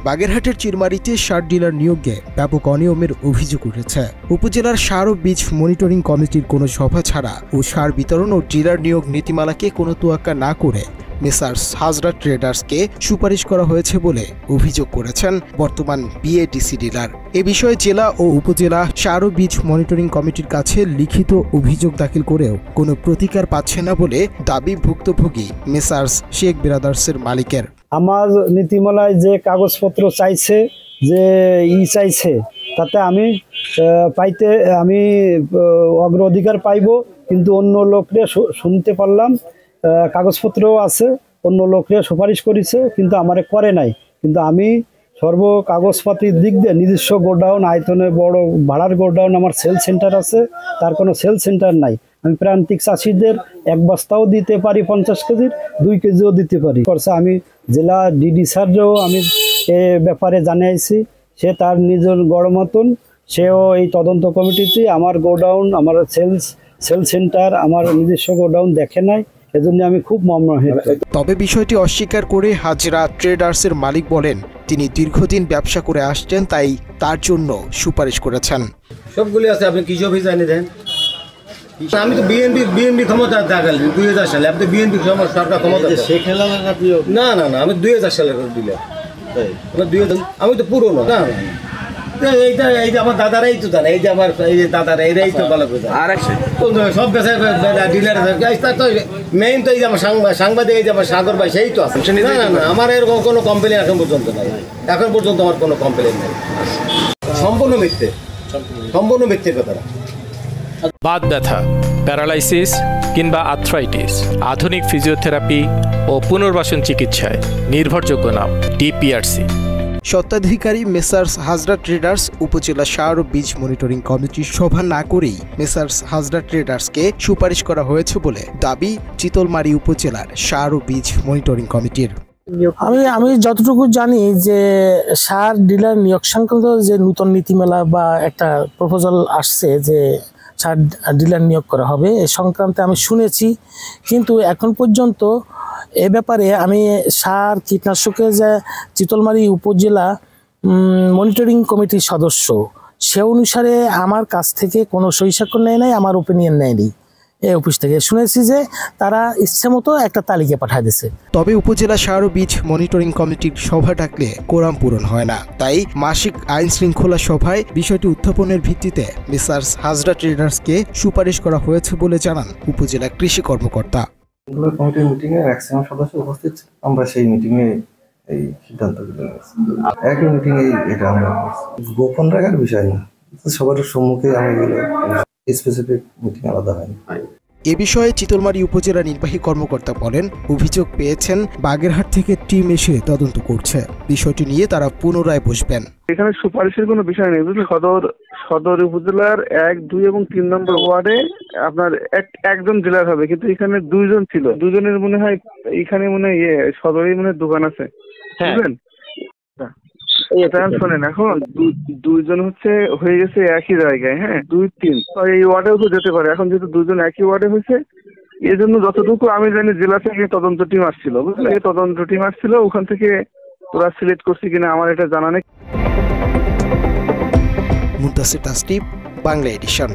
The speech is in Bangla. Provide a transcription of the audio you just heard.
বাগেরহাটের চিরমারিতে সার ডিলার নিয়োগে ব্যাপক অনিয়মের অভিযোগ উঠেছে। উপজেলার সার ও বীজ মনিটরিং কমিটির কোনো সভা ছাড়া ও সার বিতরণ ও ডিলার নিয়োগ নীতিমালাকে কোনো তোয়াক্কা না করে মেসার্স হাজরা ট্রেডার্সকে সুপারিশ করা হয়েছে বলে অভিযোগ করেছেন বর্তমান বিএডিসি ডিলার। এ বিষয়ে জেলা ও উপজেলা সার ও বীজ মনিটরিং কমিটির কাছে লিখিত অভিযোগ দাখিল করেও কোনো প্রতিকার পাচ্ছে না বলে দাবি ভুক্তভোগী মেসার্স শেখ ব্রাদার্সের মালিকের। আমার নীতিমালায় যে কাগজপত্র চাইছে, যে চাইছে, তাতে আমি পাইতে আমি অগ্রাধিকার পাইব, কিন্তু অন্য লোকরে শুনতে পারলাম কাগজপত্রও আছে, অন্য লোকরে সুপারিশ করেছে কিন্তু আমারে করে নাই। কিন্তু আমি সর্ব কাগজপাতির দিক দিয়ে নিজস্ব গোডাউন, আয়তনে বড় ভাড়ার গোডাউন, আমার সেল সেন্টার আছে, তার কোনো সেল সেন্টার নাই। আমি প্রান্তিক চাষিদের এক বস্তাও দিতে পারি, 50 কেজির 2 কেজিও দিতে পারি। আমি জেলা ডিডি স্যারও আমি এ ব্যাপারে জানিয়েছি, সে তার নিজের গড় মতন সেও এই তদন্ত কমিটিতে আমার গোডাউন, আমার সেল সেন্টার, আমার নিজস্ব গোডাউন দেখে নাই। এজন্য আমি খুব মর্মাহত। তবে বিষয়টি অস্বীকার করে হাজরা ট্রেডার্সের মালিক বলেন, তিনি দীর্ঘদিন ব্যবসা করে আসছেন, তাই তার জন্য সুপারিশ করেছেন। সবগুলি আছে, আপনি কৃষি অফিস আনি দেন। আমি তো বিএনপি ক্ষমতা দেখাল 2000 সালে। আপনি বিএনপি সরকার ক্ষমতা না না না, আমি 2000 সালে দিলাম। আমি তো পুরনো না, এইটা এই যে আমার দাদারাই তো জানে, এই যে আমার এই যে দাদারা এরাই তো ভালো করে সব বেচা ডিলার মেইন তো এই যে আমার সাংবাদিক, এই যে আমার সাগর ভাই, সেই তো আছে। না না না, আমার এরকম কোনো কমপ্লেন এখন পর্যন্ত নাই। এখন পর্যন্ত আমার কোনো কমপ্লেন নেই। সম্পূর্ণ মিথ্যে কথাটা। বাত ব্যথা, প্যারালাইসিস কিংবা আর্থ্রাইটিস, আধুনিক ফিজিওথেরাপি ও পুনর্বাসন চিকিৎসায় নির্ভরযোগ্য নাম ডিপিআরসি। স্বত্বাধিকারী মেসার্স হাজরা ট্রেডার্স উপজেলা সার ও বীজ মনিটরিং কমিটির সভা না করেই মেসার্স হাজরা ট্রেডার্সকে সুপারিশ করা হয়েছে বলে দাবি চিতলমারী উপজেলার সার ও বীজ মনিটরিং কমিটির। আমি যতটুকু জানি যে সার ডিলার নিয়োগ সংক্রান্ত যে নতুন নীতিমালা বা একটা প্রপোজাল আসছে যে সার ডিলার নিয়োগ করা হবে, এ সংক্রান্তে আমি শুনেছি, কিন্তু এখন পর্যন্ত এ ব্যাপারে আমি সার কীটনাশকের যে চিতলমারী উপজেলা মনিটরিং কমিটির সদস্য, সে অনুসারে আমার কাছ থেকে কোনো সই স্বাক্ষর নেয় নাই, আমার ওপিনিয়ন নেয়নি। এই অফিস থেকে শুনেছি যে তারা ইচ্ছে মতো একটা তালিকা পাঠিয়ে দিয়েছে। তবে উপজেলা সার ও বীজ মনিটরিং কমিটির সভা ডাকলে কোরাম পূরণ হয় না, তাই মাসিক আইন শৃঙ্খলা সভায় বিষয়টি উত্থাপনের ভিত্তিতে মেসার্স হাজরা ট্রেডার্সকে সুপারিশ করা হয়েছে বলে জানান উপজেলা কৃষি কর্মকর্তা। কমিটির মিটিংয়ে ম্যাক্সিমাম সদস্য উপস্থিত, আমরা সেই মিটিংয়ে এই সিদ্ধান্তগুলো নিয়েছি। একই মিটিংয়ে এটা আমরা গোপন রাখার বিষয় না, সবার সম্মুখে আমি গেলে স্পেসিফিক মিটিং আলাদা হয়নি। এ বিষয়ে চিতলমারী উপজেলা নির্বাহী কর্মকর্তা বলেন, অভিযোগ পেয়েছেন, বাগেরহাট থেকে টিম এসে তদন্ত করছে, বিষয়টি নিয়ে তারা পুনরায় বসবেন। এখানে সুপারিশের কোনো বিষয় নেই, বুঝলি। সদর উপজেলার 1, 2 এবং 3 নম্বর ওয়ার্ডে আপনার একজন ডিলার হবে, কিন্তু এখানে 2 জন ছিল। 2 জনের মনে হয় এখানে মনে হয় সদরেই মনে দোকান আছে, বুঝলেন। শোনেন, এখন 2 জন হয়ে গেছে একই জায়গায়, হ্যাঁ 2, 3 এই ওয়ার্ডেও তো যেতে পারে। এখন যেহেতু 2 জন একই ওয়ার্ডে হয়েছে, এই জন্য যতটুকু আমি জানি জেলা থেকে তদন্ত টিম আসছিল, বুঝলে। তদন্ত টিম আসছিল, ওখান থেকে ওরা সিলেক্ট করছে কিনা আমার এটা জানা নেই। মুনতাসির তাসনিম, বাংলা এডিশন।